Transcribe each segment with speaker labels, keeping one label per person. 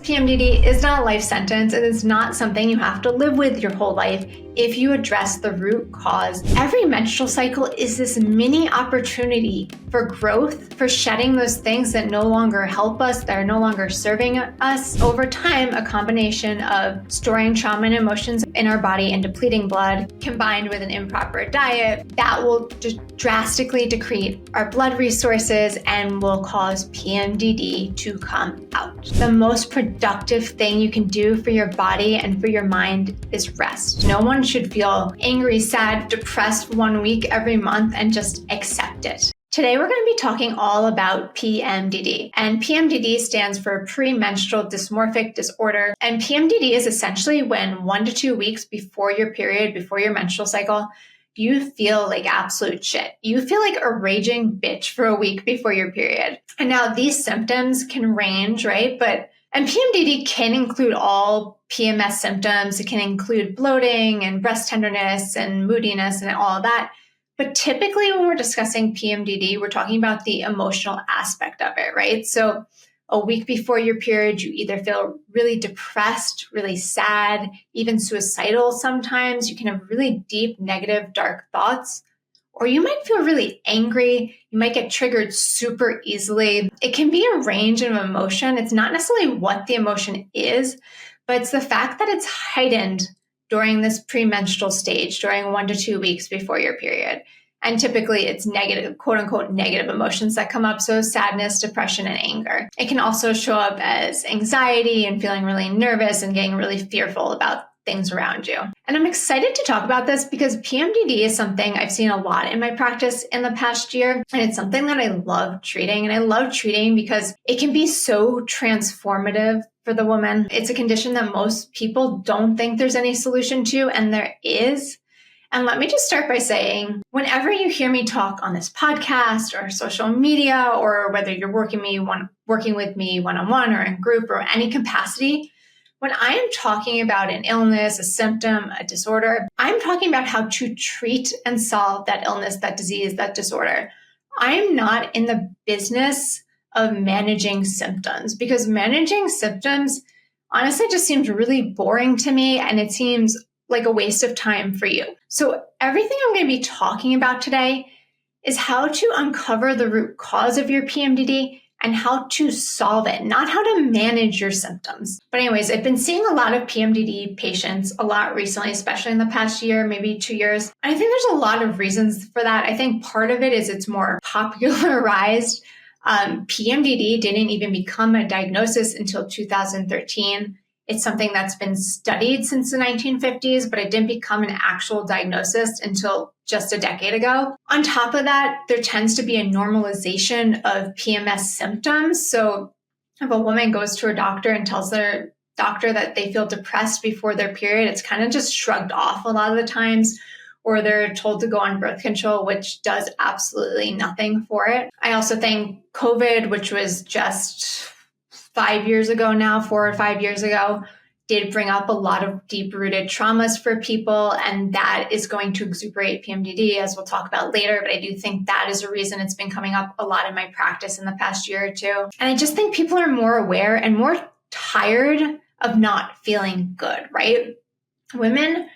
Speaker 1: PMDD is not a life sentence, and it's not something you have to live with your whole life if you address the root cause. Every menstrual cycle is this mini opportunity for growth, for shedding those things that no longer help us, that are no longer serving us. Over time, a combination of storing trauma and emotions in our body and depleting blood, combined with an improper diet, that will drastically deplete our blood resources and will cause PMDD to come out. The most productive thing you can do for your body and for your mind is rest. No one should feel angry, sad, depressed 1 week every month and just accept it. Today, we're going to be talking all about PMDD. And PMDD stands for Premenstrual Dysphoric Disorder. And PMDD is essentially when 1 to 2 weeks before your period, before your menstrual cycle, you feel like absolute shit. You feel like a raging bitch for a week before your period. And now these symptoms can range, right? And PMDD can include all PMS symptoms. It can include bloating and breast tenderness and moodiness and all of that. But typically when we're discussing PMDD, we're talking about the emotional aspect of it, right? So a week before your period, you either feel really depressed, really sad, even suicidal sometimes. You can have really deep, negative, dark thoughts. Or you might feel really angry. You might get triggered super easily. It can be a range of emotion. It's not necessarily what the emotion is, but it's the fact that it's heightened during this premenstrual stage, during 1 to 2 weeks before your period. And typically it's negative, quote unquote, negative emotions that come up. So sadness, depression, and anger. It can also show up as anxiety and feeling really nervous and getting really fearful about things around you. And I'm excited to talk about this because PMDD is something I've seen a lot in my practice in the past year. And it's something that I love treating. And I love treating because it can be so transformative for the woman. It's a condition that most people don't think there's any solution to, and there is. And let me just start by saying, whenever you hear me talk on this podcast or social media, or whether you're working with me one-on-one or in group or any capacity, when I am talking about an illness, a symptom, a disorder, I'm talking about how to treat and solve that illness, that disease, that disorder. I'm not in the business of managing symptoms, because managing symptoms honestly just seems really boring to me, and it seems like a waste of time for you. So everything I'm going to be talking about today is how to uncover the root cause of your PMDD and how to solve it, not how to manage your symptoms. But anyways, I've been seeing a lot of PMDD patients a lot recently, especially in the past year, maybe 2 years. And I think there's a lot of reasons for that. I think part of it is it's more popularized. PMDD didn't even become a diagnosis until 2013. It's something that's been studied since the 1950s, but it didn't become an actual diagnosis until just a decade ago. On top of that, there tends to be a normalization of PMS symptoms. So if a woman goes to her doctor and tells their doctor that they feel depressed before their period, it's kind of just shrugged off a lot of the times, or they're told to go on birth control, which does absolutely nothing for it. I also think COVID, which was just 5 years ago now, 4 or 5 years ago, did bring up a lot of deep-rooted traumas for people, and that is going to exacerbate PMDD, as we'll talk about later. But I do think that is a reason it's been coming up a lot in my practice in the past year or two. And I just think people are more aware and more tired of not feeling good, right? Women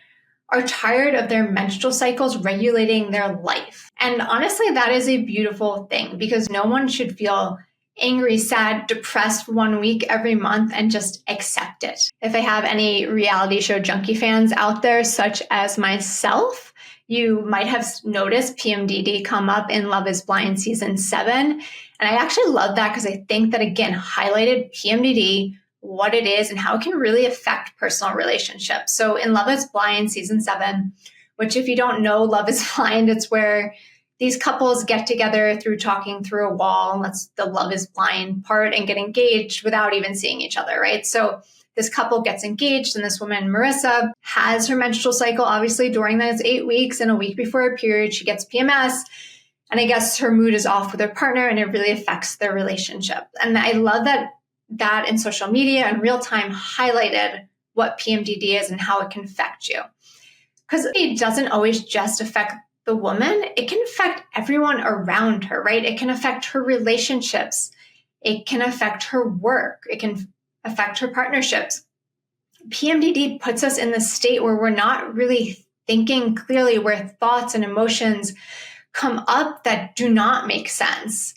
Speaker 1: are tired of their menstrual cycles regulating their life. And honestly, that is a beautiful thing, because no one should feel angry, sad, depressed 1 week every month and just accept it. If I have any reality show junkie fans out there, such as myself, you might have noticed PMDD come up in Love is Blind season 7. And I actually love that because I think that, again, highlighted PMDD, what it is, and how it can really affect personal relationships. So in Love is Blind season 7, which if you don't know Love is Blind, it's where these couples get together through talking through a wall, and that's the Love is Blind part, and get engaged without even seeing each other, right? So this couple gets engaged, and this woman, Marissa, has her menstrual cycle, obviously, during those 8 weeks, and a week before her period, she gets PMS. And I guess her mood is off with her partner, and it really affects their relationship. And I love that in social media and real time highlighted what PMDD is and how it can affect you. Because it doesn't always just affect the woman, it can affect everyone around her, right? It can affect her relationships. It can affect her work. It can affect her partnerships. PMDD puts us in the state where we're not really thinking clearly, where thoughts and emotions come up that do not make sense.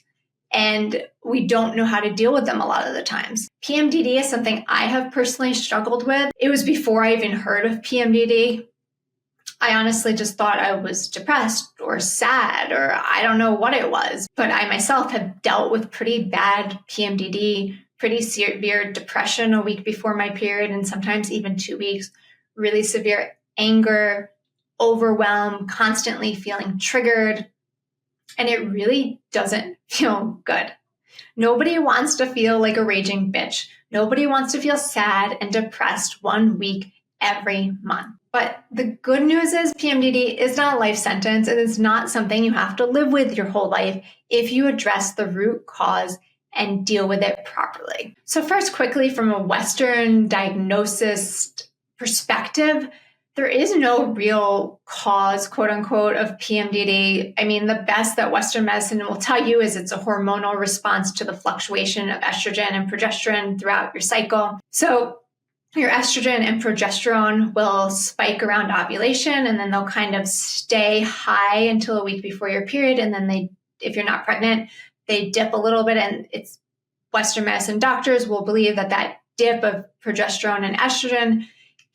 Speaker 1: And we don't know how to deal with them a lot of the times. PMDD is something I have personally struggled with. It was before I even heard of PMDD. I honestly just thought I was depressed or sad, or I don't know what it was. But I myself have dealt with pretty bad PMDD, pretty severe depression a week before my period, and sometimes even 2 weeks, really severe anger, overwhelm, constantly feeling triggered. And it really doesn't feel good. Nobody wants to feel like a raging bitch. Nobody wants to feel sad and depressed 1 week every month. But the good news is PMDD is not a life sentence. It is not something you have to live with your whole life if you address the root cause and deal with it properly. So first, quickly, from a Western diagnosis perspective, there is no real cause, quote unquote, of PMDD. I mean, the best that Western medicine will tell you is it's a hormonal response to the fluctuation of estrogen and progesterone throughout your cycle. So your estrogen and progesterone will spike around ovulation, and then they'll kind of stay high until a week before your period. And then if you're not pregnant, they dip a little bit, and it's Western medicine doctors will believe that dip of progesterone and estrogen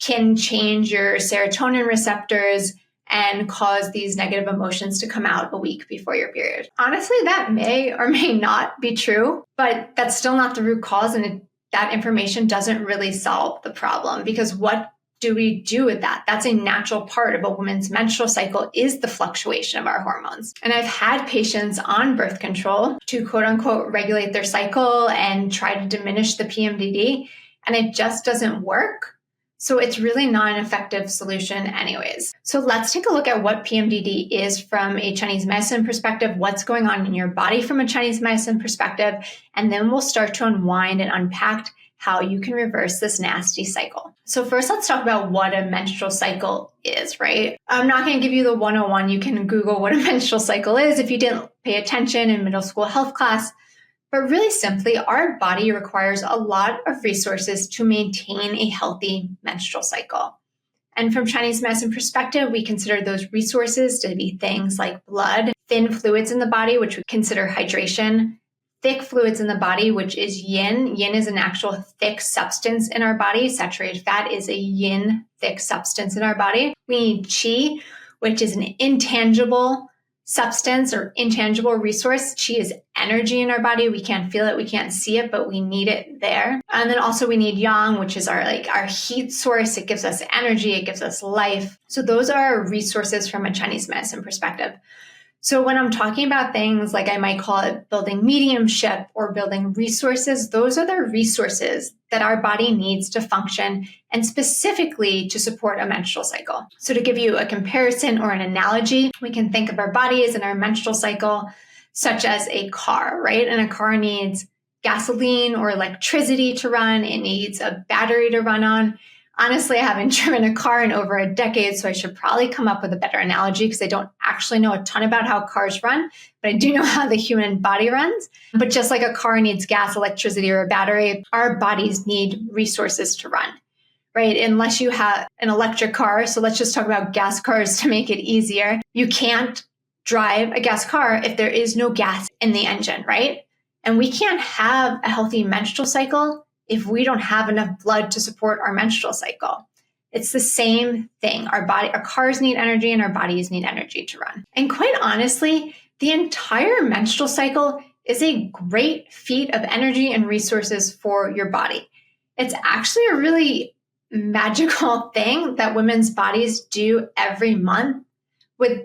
Speaker 1: can change your serotonin receptors and cause these negative emotions to come out a week before your period. Honestly, that may or may not be true, but that's still not the root cause, and that information doesn't really solve the problem, because what do we do with that? That's a natural part of a woman's menstrual cycle, is the fluctuation of our hormones. And I've had patients on birth control to quote unquote regulate their cycle and try to diminish the PMDD, and it just doesn't work. So it's really not an effective solution anyways. So let's take a look at what PMDD is from a Chinese medicine perspective, what's going on in your body from a Chinese medicine perspective, and then we'll start to unwind and unpack how you can reverse this nasty cycle. So first, let's talk about what a menstrual cycle is, right? I'm not going to give you the 101. You can Google what a menstrual cycle is if you didn't pay attention in middle school health class. But really simply, our body requires a lot of resources to maintain a healthy menstrual cycle. And from Chinese medicine perspective, we consider those resources to be things like blood, thin fluids in the body, which we consider hydration, thick fluids in the body, which is yin. Yin is an actual thick substance in our body. Saturated fat is a yin thick substance in our body. We need qi, which is an intangible substance or intangible resource. Qi is energy in our body. We can't feel it, we can't see it, but we need it there. And then also we need yang, which is our heat source. It gives us energy, it gives us life. So those are our resources from a Chinese medicine perspective. So when I'm talking about things like I might call it building mediumship or building resources, those are the resources that our body needs to function and specifically to support a menstrual cycle. So to give you a comparison or an analogy, we can think of our bodies and our menstrual cycle such as a car, right? And a car needs gasoline or electricity to run. It needs a battery to run on. Honestly, I haven't driven a car in over a decade, so I should probably come up with a better analogy because I don't actually know a ton about how cars run, but I do know how the human body runs. But just like a car needs gas, electricity, or a battery, our bodies need resources to run, right? Unless you have an electric car, so let's just talk about gas cars to make it easier. You can't drive a gas car if there is no gas in the engine, right? And we can't have a healthy menstrual cycle if we don't have enough blood to support our menstrual cycle. It's the same thing. Our cars need energy and our bodies need energy to run. And quite honestly, the entire menstrual cycle is a great feat of energy and resources for your body. It's actually a really magical thing that women's bodies do every month with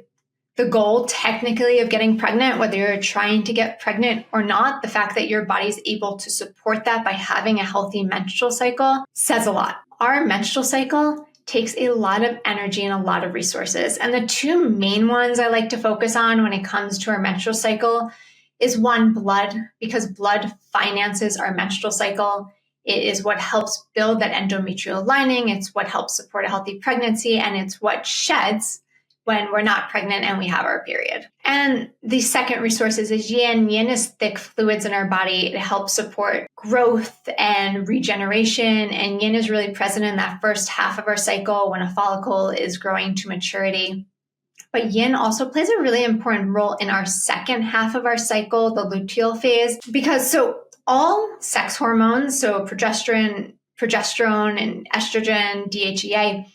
Speaker 1: the goal technically of getting pregnant, whether you're trying to get pregnant or not. The fact that your body's able to support that by having a healthy menstrual cycle says a lot. Our menstrual cycle takes a lot of energy and a lot of resources. And the two main ones I like to focus on when it comes to our menstrual cycle is one, blood, because blood finances our menstrual cycle. It is what helps build that endometrial lining. It's what helps support a healthy pregnancy, and it's what sheds when we're not pregnant and we have our period. And the second resource is yin. Yin is thick fluids in our body. It helps support growth and regeneration. And yin is really present in that first half of our cycle when a follicle is growing to maturity. But yin also plays a really important role in our second half of our cycle, the luteal phase, because all sex hormones, so progesterone and estrogen, DHEA,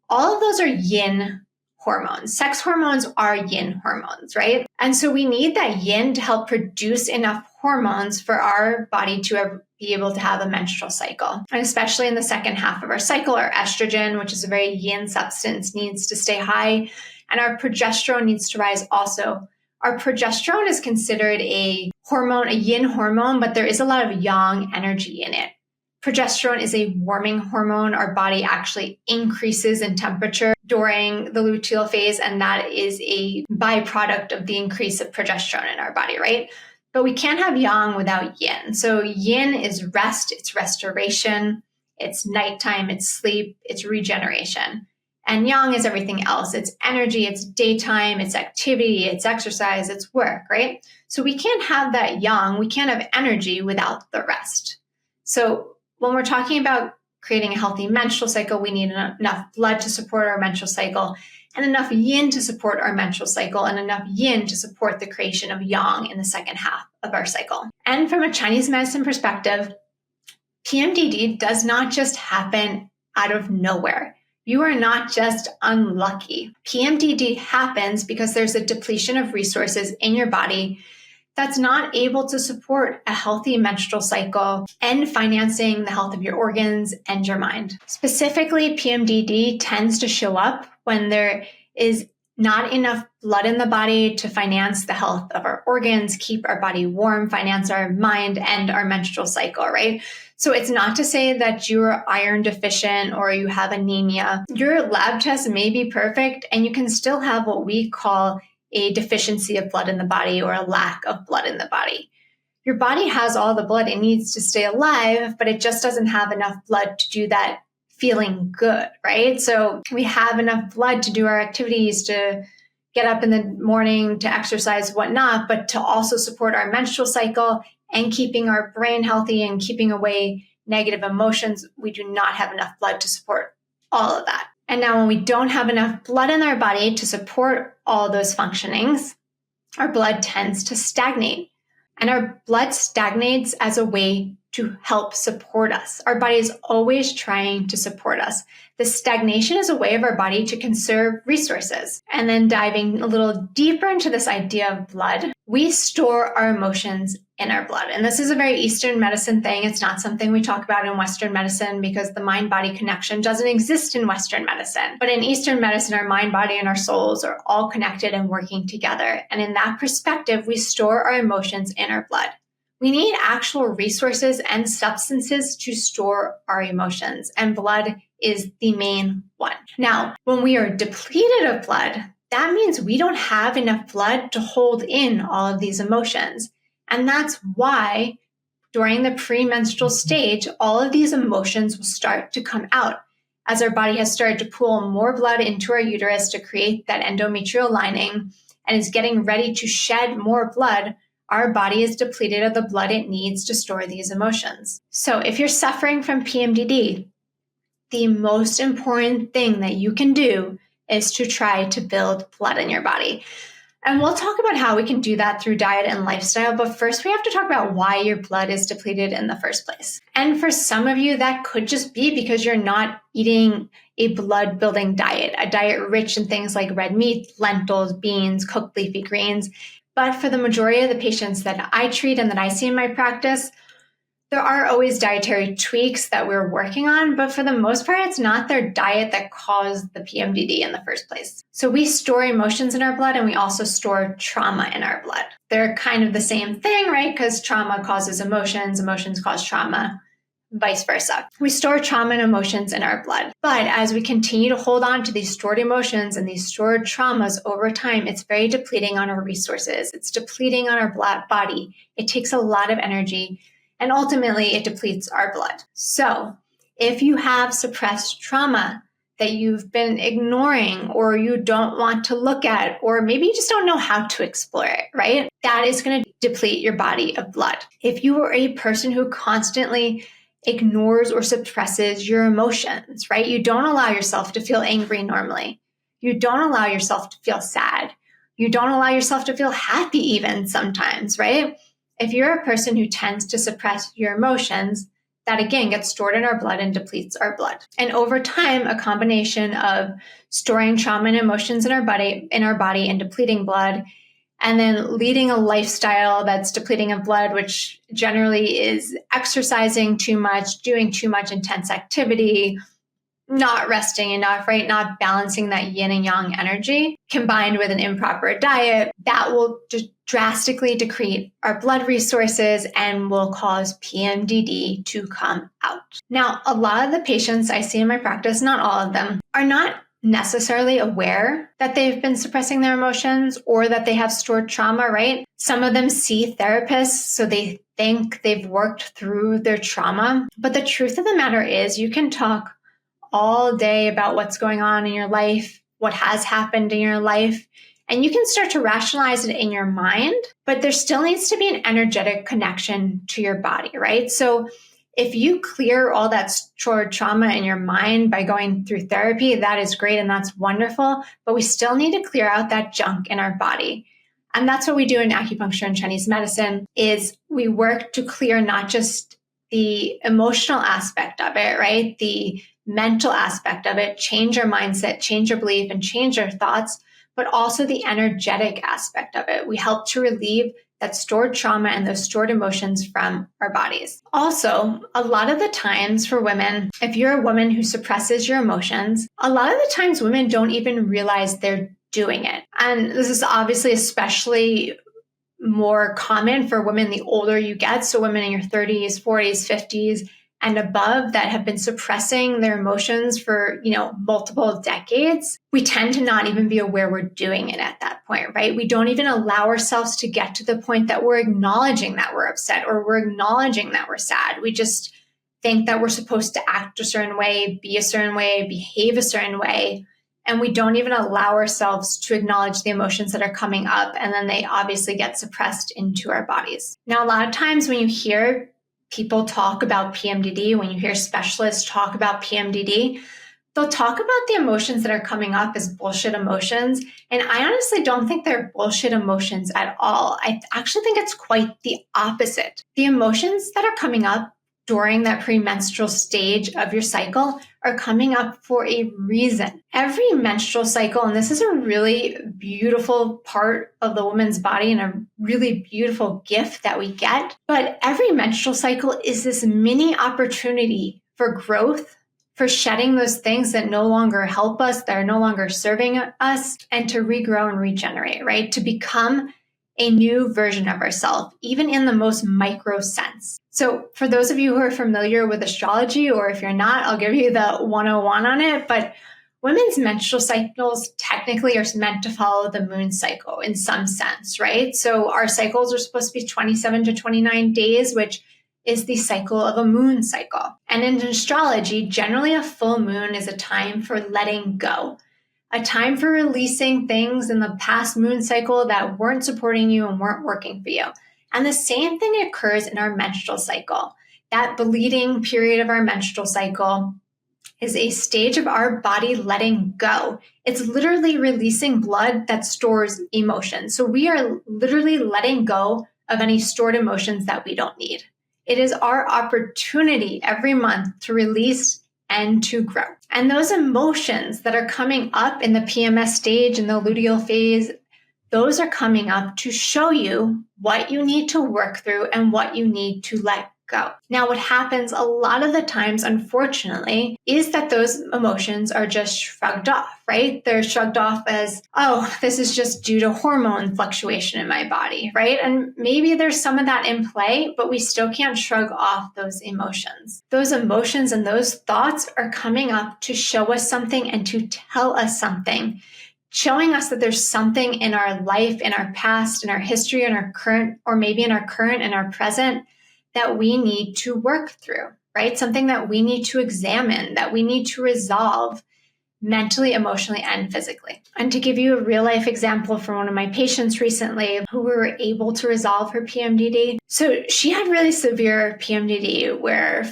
Speaker 1: all of those are yin hormones. Sex hormones are yin hormones, right? And so we need that yin to help produce enough hormones for our body to be able to have a menstrual cycle. And especially in the second half of our cycle, our estrogen, which is a very yin substance, needs to stay high. And our progesterone needs to rise also. Our progesterone is considered a hormone, a yin hormone, but there is a lot of yang energy in it. Progesterone is a warming hormone. Our body actually increases in temperature during the luteal phase, and that is a byproduct of the increase of progesterone in our body, right? But we can't have yang without yin. So yin is rest, it's restoration, it's nighttime, it's sleep, it's regeneration. And yang is everything else. It's energy, it's daytime, it's activity, it's exercise, it's work, right? So we can't have that yang, we can't have energy without the rest. So when we're talking about creating a healthy menstrual cycle, we need enough blood to support our menstrual cycle and enough yin to support our menstrual cycle and enough yin to support the creation of yang in the second half of our cycle. And from a Chinese medicine perspective, PMDD does not just happen out of nowhere. You are not just unlucky. PMDD happens because there's a depletion of resources in your body that's not able to support a healthy menstrual cycle and financing the health of your organs and your mind. Specifically, PMDD tends to show up when there is not enough blood in the body to finance the health of our organs, keep our body warm, finance our mind and our menstrual cycle, right? So it's not to say that you're iron deficient or you have anemia. Your lab test may be perfect and you can still have what we call a deficiency of blood in the body or a lack of blood in the body. Your body has all the blood it needs to stay alive, but it just doesn't have enough blood to do that feeling good, right? So we have enough blood to do our activities, to get up in the morning, to exercise, whatnot, but to also support our menstrual cycle and keeping our brain healthy and keeping away negative emotions. We do not have enough blood to support all of that. And now when we don't have enough blood in our body to support all those functionings, our blood tends to stagnate. And our blood stagnates as a way to help support us. Our body is always trying to support us. The stagnation is a way of our body to conserve resources. And then diving a little deeper into this idea of blood, we store our emotions in our blood. And this is a very Eastern medicine thing. It's not something we talk about in Western medicine because the mind-body connection doesn't exist in Western medicine. But in Eastern medicine, our mind, body, and our souls are all connected and working together. And in that perspective, we store our emotions in our blood. We need actual resources and substances to store our emotions, and blood is the main one. Now, when we are depleted of blood, that means we don't have enough blood to hold in all of these emotions. And that's why during the premenstrual stage, all of these emotions will start to come out as our body has started to pull more blood into our uterus to create that endometrial lining and is getting ready to shed more blood. Our body is depleted of the blood it needs to store these emotions. So if you're suffering from PMDD, the most important thing that you can do is to try to build blood in your body. And we'll talk about how we can do that through diet and lifestyle, but first we have to talk about why your blood is depleted in the first place. And for some of you, that could just be because you're not eating a blood-building diet, a diet rich in things like red meat, lentils, beans, cooked leafy greens. But for the majority of the patients that I treat and that I see in my practice, there are always dietary tweaks that we're working on, but for the most part, it's not their diet that caused the PMDD in the first place. So we store emotions in our blood and we also store trauma in our blood. They're kind of the same thing, right? Because trauma causes emotions, emotions cause trauma, vice versa. We store trauma and emotions in our blood. But as we continue to hold on to these stored emotions and these stored traumas over time, it's very depleting on our resources. It's depleting on our body. It takes a lot of energy. And ultimately, it depletes our blood. So if you have suppressed trauma, that you've been ignoring or you don't want to look at, or maybe you just don't know how to explore it, right? That is going to deplete your body of blood. If you are a person who constantly ignores or suppresses your emotions, right? You don't allow yourself to feel angry normally. You don't allow yourself to feel sad. You don't allow yourself to feel happy even sometimes, right? If you're a person who tends to suppress your emotions, that again gets stored in our blood and depletes our blood. And over time, a combination of storing trauma and emotions in our body and depleting blood, and then leading a lifestyle that's depleting of blood, which generally is exercising too much, doing too much intense activity, not resting enough, right? Not balancing that yin and yang energy, combined with an improper diet, that will drastically deplete our blood resources and will cause PMDD to come out. Now, a lot of the patients I see in my practice, not all of them, are not necessarily aware that they've been suppressing their emotions or that they have stored trauma, right? Some of them see therapists, so they think they've worked through their trauma. But the truth of the matter is, you can talk all day about what's going on in your life, what has happened in your life, and you can start to rationalize it in your mind, but there still needs to be an energetic connection to your body, right? So if you clear all that stored trauma in your mind by going through therapy, that is great and that's wonderful, but we still need to clear out that junk in our body. And that's what we do in acupuncture and Chinese medicine, is we work to clear not just the emotional aspect of it, right? The mental aspect of it, change our mindset, change our belief, and change our thoughts, but also the energetic aspect of it. We help to relieve that stored trauma and those stored emotions from our bodies. Also, a lot of the times for women, if you're a woman who suppresses your emotions, a lot of the times women don't even realize they're doing it. And this is obviously especially more common for women the older you get. So women in your 30s, 40s, 50s, and above that have been suppressing their emotions for, multiple decades, we tend to not even be aware we're doing it at that point, right? We don't even allow ourselves to get to the point that we're acknowledging that we're upset or we're acknowledging that we're sad. We just think that we're supposed to act a certain way, be a certain way, behave a certain way. And we don't even allow ourselves to acknowledge the emotions that are coming up. And then they obviously get suppressed into our bodies. Now, a lot of times when you hear people talk about PMDD, when you hear specialists talk about PMDD, they'll talk about the emotions that are coming up as bullshit emotions. And I honestly don't think they're bullshit emotions at all. I actually think it's quite the opposite. The emotions that are coming up during that premenstrual stage of your cycle are coming up for a reason. Every menstrual cycle, and this is a really beautiful part of the woman's body and a really beautiful gift that we get, but every menstrual cycle is this mini opportunity for growth, for shedding those things that no longer help us, that are no longer serving us, and to regrow and regenerate, right? To become a new version of ourselves, even in the most micro sense. So for those of you who are familiar with astrology, or if you're not, I'll give you the 101 on it, but women's menstrual cycles technically are meant to follow the moon cycle in some sense, right? So our cycles are supposed to be 27 to 29 days, which is the cycle of a moon cycle. And in astrology, generally a full moon is a time for letting go, a time for releasing things in the past moon cycle that weren't supporting you and weren't working for you. And the same thing occurs in our menstrual cycle. That bleeding period of our menstrual cycle is a stage of our body letting go. It's literally releasing blood that stores emotion. So we are literally letting go of any stored emotions that we don't need. It is our opportunity every month to release and to grow. And those emotions that are coming up in the PMS stage, in the luteal phase, those are coming up to show you what you need to work through and what you need to let go. Now, what happens a lot of the times, unfortunately, is that those emotions are just shrugged off, right? They're shrugged off as, oh, this is just due to hormone fluctuation in my body, right? And maybe there's some of that in play, but we still can't shrug off those emotions. Those emotions and those thoughts are coming up to show us something and to tell us something, showing us that there's something in our life, in our past, in our history, in our current, or maybe in our current and our present, that we need to work through, right? Something that we need to examine, that we need to resolve. mentally, emotionally, and physically. And to give you a real life example from one of my patients recently who we were able to resolve her PMDD. So she had really severe PMDD where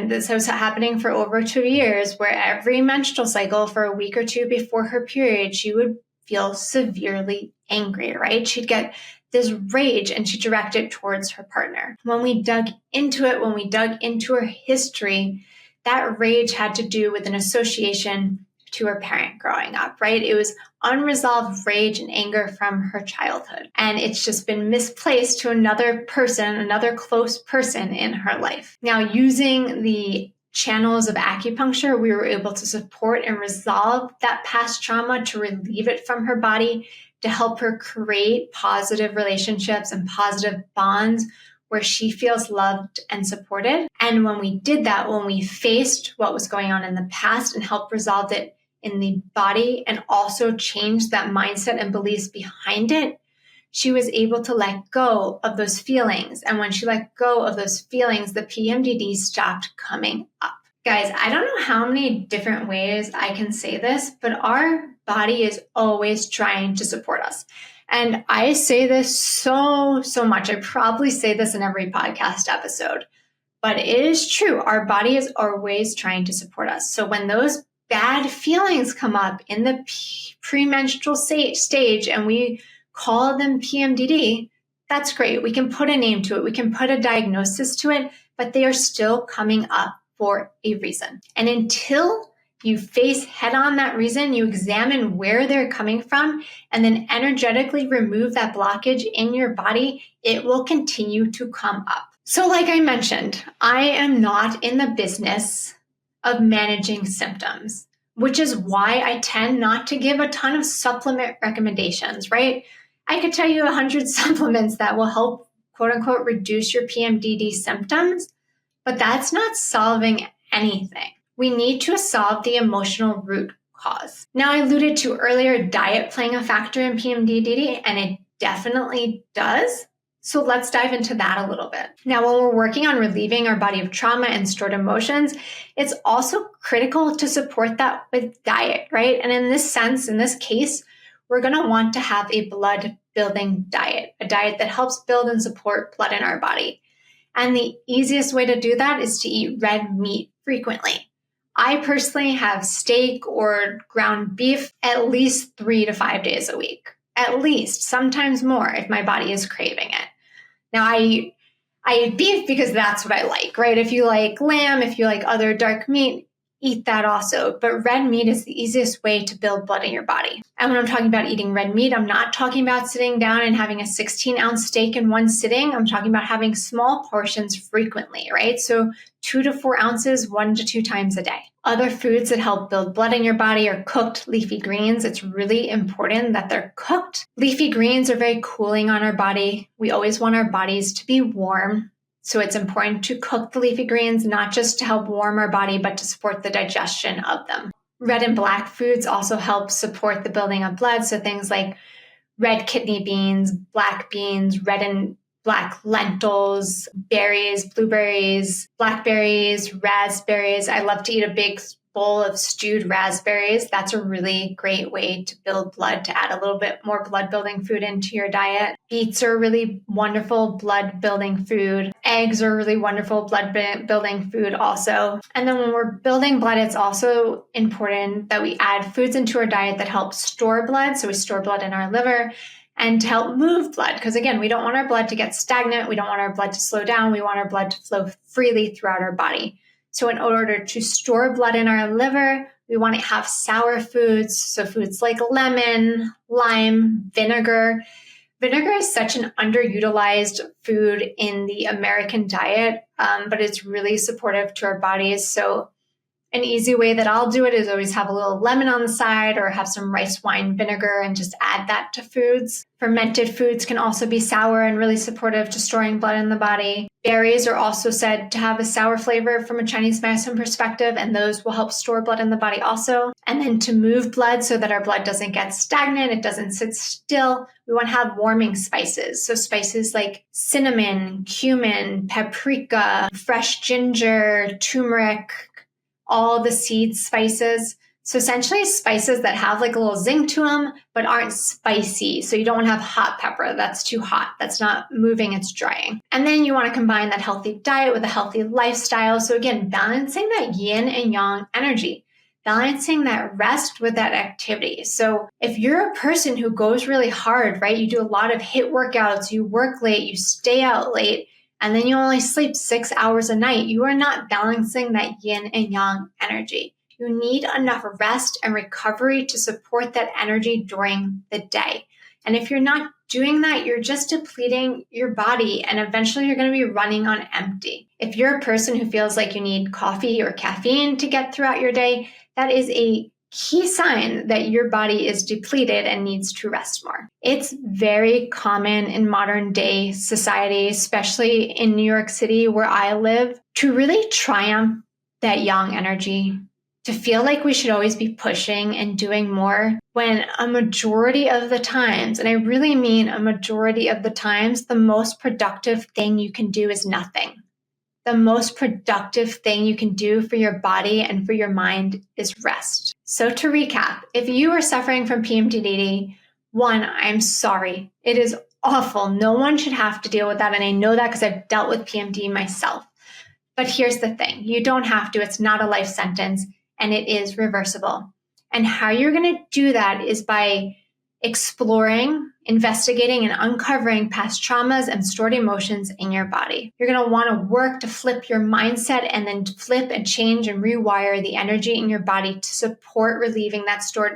Speaker 1: this was happening for over 2 years, where every menstrual cycle for a week or two before her period, she would feel severely angry, right? She'd get this rage and she'd direct it towards her partner. When we dug into it, when we dug into her history, that rage had to do with an association to her parent growing up, right? It was unresolved rage and anger from her childhood. And it's just been misplaced to another person, another close person in her life. Now, using the channels of acupuncture, we were able to support and resolve that past trauma, to relieve it from her body, to help her create positive relationships and positive bonds where she feels loved and supported. And when we did that, when we faced what was going on in the past and helped resolve it in the body and also changed that mindset and beliefs behind it, she was able to let go of those feelings. And when she let go of those feelings, the PMDD stopped coming up. Guys, I don't know how many different ways I can say this, but our body is always trying to support us. And I say this so much. I probably say this in every podcast episode, but it is true. Our body is always trying to support us. So when those bad feelings come up in the premenstrual stage and we call them PMDD, that's great. We can put a name to it. We can put a diagnosis to it, but they are still coming up for a reason. And until you face head on that reason, you examine where they're coming from, and then energetically remove that blockage in your body, it will continue to come up. So like I mentioned, I am not in the business of managing symptoms, which is why I tend not to give a ton of supplement recommendations, right? I could tell you 100 supplements that will help, quote unquote, reduce your PMDD symptoms, but that's not solving anything. We need to solve the emotional root cause. Now, I alluded to earlier diet playing a factor in PMDD, and it definitely does. So let's dive into that a little bit. Now, when we're working on relieving our body of trauma and stored emotions, it's also critical to support that with diet, right? And in this case, we're going to want to have a blood building diet, a diet that helps build and support blood in our body. And the easiest way to do that is to eat red meat frequently. I personally have steak or ground beef at least 3 to 5 days a week, at least, sometimes more if my body is craving it. Now, I eat beef because that's what I like, right? If you like lamb, if you like other dark meat, eat that also. But red meat is the easiest way to build blood in your body. And when I'm talking about eating red meat, I'm not talking about sitting down and having a 16-ounce steak in one sitting. I'm talking about having small portions frequently, right? So 2 to 4 ounces, 1 to 2 times a day. Other foods that help build blood in your body are cooked leafy greens. It's really important that they're cooked. Leafy greens are very cooling on our body. We always want our bodies to be warm. So it's important to cook the leafy greens, not just to help warm our body, but to support the digestion of them. Red and black foods also help support the building of blood. So things like red kidney beans, black beans, red and black lentils, berries, blueberries, blackberries, raspberries. I love to eat a big bowl of stewed raspberries. That's a really great way to build blood, to add a little bit more blood building food into your diet. Beets are really wonderful blood building food. Eggs are really wonderful blood building food also. And then when we're building blood, it's also important that we add foods into our diet that help store blood. So we store blood in our liver, and to help move blood. Because again, we don't want our blood to get stagnant. We don't want our blood to slow down. We want our blood to flow freely throughout our body. So in order to store blood in our liver, we want to have sour foods. So foods like lemon, lime, vinegar. Vinegar is such an underutilized food in the American diet, but it's really supportive to our bodies. So an easy way that I'll do it is always have a little lemon on the side or have some rice wine vinegar and just add that to foods. Fermented foods can also be sour and really supportive to storing blood in the body. Berries are also said to have a sour flavor from a Chinese medicine perspective, and those will help store blood in the body also. And then to move blood so that our blood doesn't get stagnant, it doesn't sit still, we want to have warming spices. So spices like cinnamon, cumin, paprika, fresh ginger, turmeric, all the seed spices. So essentially spices that have like a little zing to them, but aren't spicy. So you don't want to have hot pepper. That's too hot. That's not moving, it's drying. And then you want to combine that healthy diet with a healthy lifestyle. So again, balancing that yin and yang energy, balancing that rest with that activity. So if you're a person who goes really hard, right? You do a lot of HIIT workouts, you work late, you stay out late, and then you only sleep 6 hours a night, you are not balancing that yin and yang energy. You need enough rest and recovery to support that energy during the day. And if you're not doing that, you're just depleting your body, and eventually you're going to be running on empty. If you're a person who feels like you need coffee or caffeine to get throughout your day, that is a key sign that your body is depleted and needs to rest more. It's very common in modern day society, especially in New York City where I live, to really triumph that yang energy, to feel like we should always be pushing and doing more, when a majority of the times, and I really mean a majority of the times, the most productive thing you can do is nothing. The most productive thing you can do for your body and for your mind is rest. So to recap, if you are suffering from PMDD, one, I'm sorry. It is awful. No one should have to deal with that. And I know that because I've dealt with PMD myself. But here's the thing. You don't have to. It's not a life sentence. And it is reversible. And how you're going to do that is by exploring, investigating, and uncovering past traumas and stored emotions in your body. You're going to want to work to flip your mindset and then flip and change and rewire the energy in your body to support relieving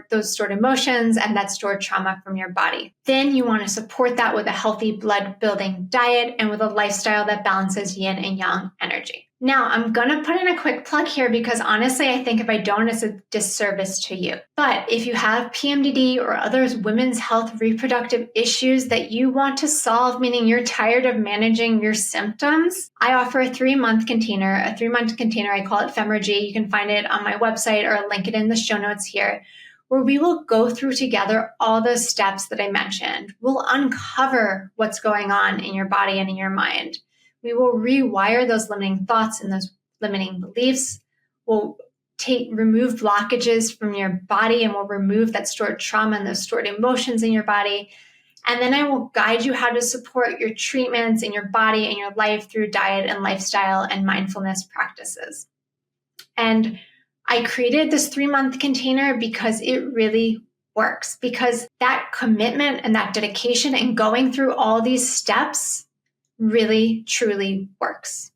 Speaker 1: those stored emotions and that stored trauma from your body. Then you want to support that with a healthy blood building diet and with a lifestyle that balances yin and yang energy. Now, I'm going to put in a quick plug here because honestly, I think if I don't, it's a disservice to you. But if you have PMDD or other women's health reproductive issues that you want to solve, meaning you're tired of managing your symptoms, I offer a 3-month container. A 3-month container, I call it Femurgy. You can find it on my website or I'll link it in the show notes here, where we will go through together all those steps that I mentioned. We'll uncover what's going on in your body and in your mind. We will rewire those limiting thoughts and those limiting beliefs. We'll remove blockages from your body, and we'll remove that stored trauma and those stored emotions in your body. And then I will guide you how to support your treatments in your body and your life through diet and lifestyle and mindfulness practices. And I created this 3-month container because it really works, because that commitment and that dedication and going through all these steps really, truly works.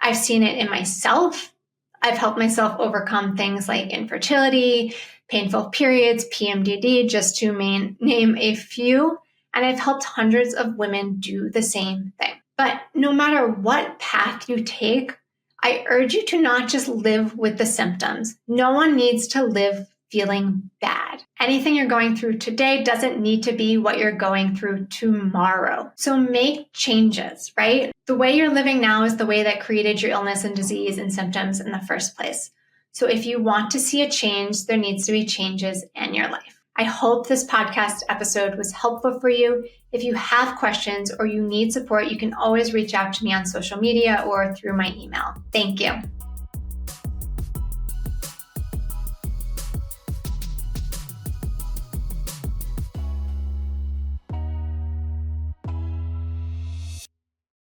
Speaker 1: I've seen it in myself. I've helped myself overcome things like infertility, painful periods, PMDD, just to name a few. And I've helped hundreds of women do the same thing. But no matter what path you take, I urge you to not just live with the symptoms. No one needs to live feeling bad. Anything you're going through today doesn't need to be what you're going through tomorrow. So make changes, right? The way you're living now is the way that created your illness and disease and symptoms in the first place. So if you want to see a change, there needs to be changes in your life. I hope this podcast episode was helpful for you. If you have questions or you need support, you can always reach out to me on social media or through my email. Thank you.